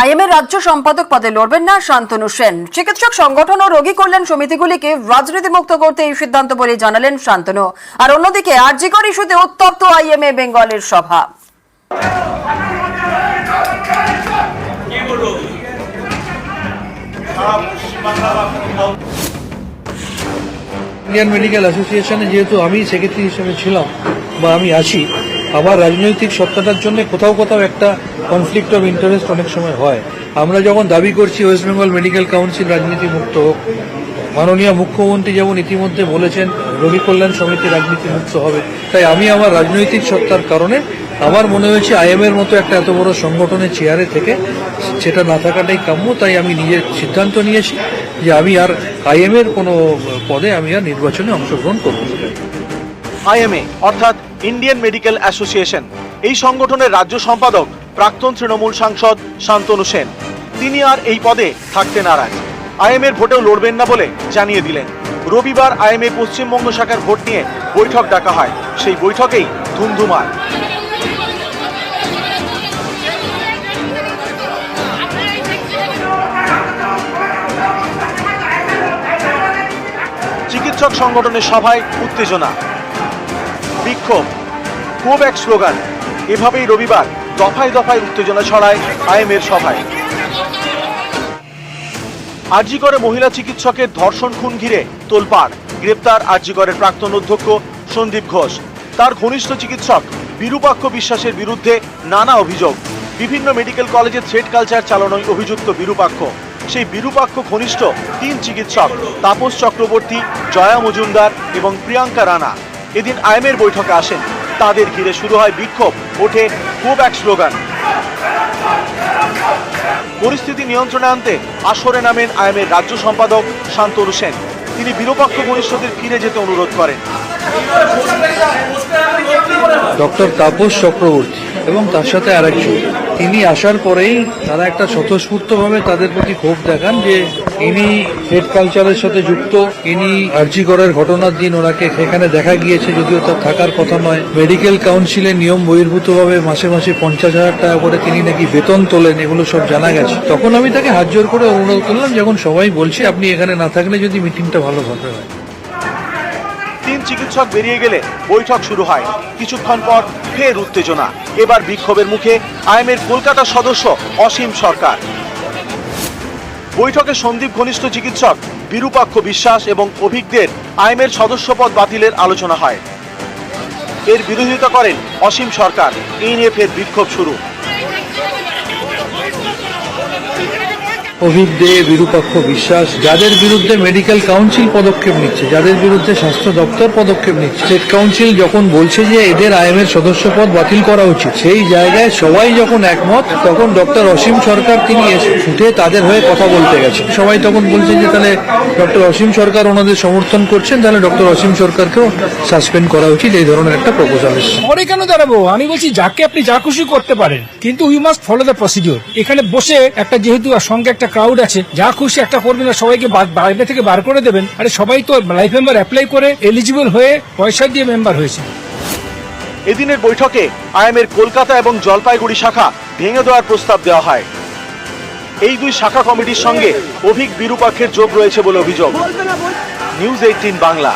আইএমএর রাজ্য সম্পাদক পদে লড়বেন না শান্তনু সেন। চিকিৎসক সংগঠন ও রোগী কল্যাণ সমিতিগুলিকে রাজনীতিমুক্ত করতে এই সিদ্ধান্ত বলে জানালেন শান্তনু। আর অন্যদিকে আরজিকর ইস্যুতে উত্তপ্ত আইএমএ বেঙ্গলের সভা। ইন্ডিয়ান মেডিকেল অ্যাসোসিয়েশনে যেহেতু আমি সেক্রেটারি হিসেবে ছিলাম বা আমি আছি, আমার রাজনৈতিক সত্তাটার জন্য কোথাও কোথাও একটা কনফ্লিক্ট অফ ইন্টারেস্ট অনেক সময় হয়। আমরা যখন দাবি করছি ওয়েস্ট বেঙ্গল মেডিকেল কাউন্সিল রাজনীতি মুক্ত হোক, মাননীয় মুখ্যমন্ত্রী যেমন ইতিমধ্যে বলেছেন রোগী কল্যাণ সমিতি রাজনীতি মুক্ত হবে, তাই আমি আমার রাজনৈতিক সত্তার কারণে আমার মনে হয়েছে আইএমএর মতো একটা এত বড় সংগঠনের চেয়ারে থেকে সেটা না থাকাটাই কাম্য। তাই আমি নিজের সিদ্ধান্ত নিয়েছি যে আমি আর আইএমএর কোনো পদে আমি আর নির্বাচনে অংশগ্রহণ করব না। আইএমএ অর্থাৎ ইন্ডিয়ান মেডিকেল অ্যাসোসিয়েশন, এই সংগঠনের রাজ্য সম্পাদক প্রাক্তন তৃণমূল সাংসদ শান্তনু সেন। তিনি আর এই পদে থাকতে নারাজ, আইএমএর ভোটেও লড়বেন না বলে জানিয়ে দিলেন। রবিবার আইএমএ পশ্চিমবঙ্গ শাখার ভোট নিয়ে বৈঠক ডাকা হয়, সেই বৈঠকেই ধুমধুমার। চিকিৎসক সংগঠনের সভায় উত্তেজনা, বিক্ষোভ, খুব এক স্লোগান। এভাবেই রবিবার দফায় দফায় উত্তেজনা ছড়ায় আইএমএর সভায়। আরজিকরে মহিলা চিকিৎসকের ধর্ষণ খুন ঘিরে তোলপাড়, গ্রেপ্তার আরজিকরের প্রাক্তন অধ্যক্ষ সন্দীপ ঘোষ। তার ঘনিষ্ঠ চিকিৎসক বিরূপাক্ষ বিশ্বাসের বিরুদ্ধে নানা অভিযোগ। বিভিন্ন মেডিকেল কলেজে থ্রেড কালচার চালানোয় অভিযুক্ত বিরূপাক্ষ। সেই বিরূপাক্ষ ঘনিষ্ঠ 3 চিকিৎসক তাপস চক্রবর্তী, জয়া মজুমদার এবং প্রিয়াঙ্কা রানা এদিন আইএমএর বৈঠকে আসেন। তাদের ঘিরে শুরু হয় বিক্ষোভ, ওঠে খুব এক স্লোগান। পরিস্থিতি নিয়ন্ত্রণে আনতে আসরে নামেন আইএমএর রাজ্য সম্পাদক শান্তনু সেন। তিনি বিরূপাক্ষ ঘনিষ্ঠদের ফিরে যেতে অনুরোধ করেন। ডক্টর তাপস চক্রবর্তী এবং তার সাথে আরেকজন, তিনি আসার পরেই তারা একটা স্বতঃস্ফূর্তভাবে তাদের প্রতি ক্ষোভ দেখান যে ইনি হেড কালচারের সাথে যুক্ত। ইনি আরজিকরের ঘটনার দিন ওনাকে সেখানে দেখা গিয়েছে, যদিও তার থাকার কথা নয়। মেডিকেল কাউন্সিলের নিয়ম বহির্ভূতভাবে মাসে মাসে 50,000 টাকা করে তিনি নাকি বেতন তোলেন, এগুলো সব জানা গেছে। তখন আমি তাকে হাত জোর করে অনুরোধ করলাম, যখন সবাই বলছে আপনি এখানে না থাকলে যদি মিটিংটা ভালোভাবে হয়। 3 চিকিৎসক বেরিয়ে গেলে বৈঠক শুরু হয়। কিছুক্ষণ পর ফের উত্তেজনা। এবার বিক্ষোভের মুখে আইএমএর কলকাতা সদস্য অসীম সরকার। বৈঠকে সন্দীপ ঘনিষ্ঠ চিকিৎসক বিরূপাক্ষ বিশ্বাস এবং অভিজ্ঞদের আইএমএর সদস্যপদ বাতিলের আলোচনা হয়। এর বিরোধিতা করেন অসীম সরকার। এই নিয়ে ফের বিক্ষোভ শুরু। অভিজ্ঞ, বিরূপাক্ষ বিশ্বাস, যাদের বিরুদ্ধে মেডিকেল কাউন্সিল পদক্ষেপ নিচ্ছে, যাদের বিরুদ্ধে স্বাস্থ্য দপ্তর পদক্ষেপ নিচ্ছে, স্টেট কাউন্সিল যখন বলছে যে এদের আইএমএর সদস্যপদ বাতিল করা উচিত, সেই জায়গায় সবাই যখন একমত, তখন ডক্টর অসীম সরকার তিনি উঠে তাদের হয়ে কথা বলতে গেছেন। সবাই তখন বলছে যে তাহলে ডক্টর অসীম সরকার ওনাদের সমর্থন করছেন, তাহলে ডক্টর অসীম সরকারকেও সাসপেন্ড করা উচিত, এই ধরনের একটা প্রপোজাল এসেছে। পরে কেন দাঁড়াবো? আমি বলছি যাকে আপনি যা খুশি করতে পারেন, কিন্তু we must follow the procedure. এখানে বসে একটা যেহেতু সঙ্গে একটা ক্রাউড আছে, যা খুশি একটা করবেন না, সবাইকে বাইরে থেকে বার করে দেবেন। আরে সবাই তো লাইফ মেম্বার অ্যাপ্লাই করে এলিজিবল হয়ে পয়সা দিয়ে মেম্বার হয়েছে। এদিনের বৈঠকে আইএমএর কলকাতা এবং জলপাইগুড়ি শাখা ভেঙে দেওয়ার প্রস্তাব দেওয়া হয়। এই 2 শাখা কমিটির সঙ্গে অভিজ্ঞ বিরূপাক্ষের যোগ রয়েছে বলে অভিযোগ। নিউজ 18 বাংলা।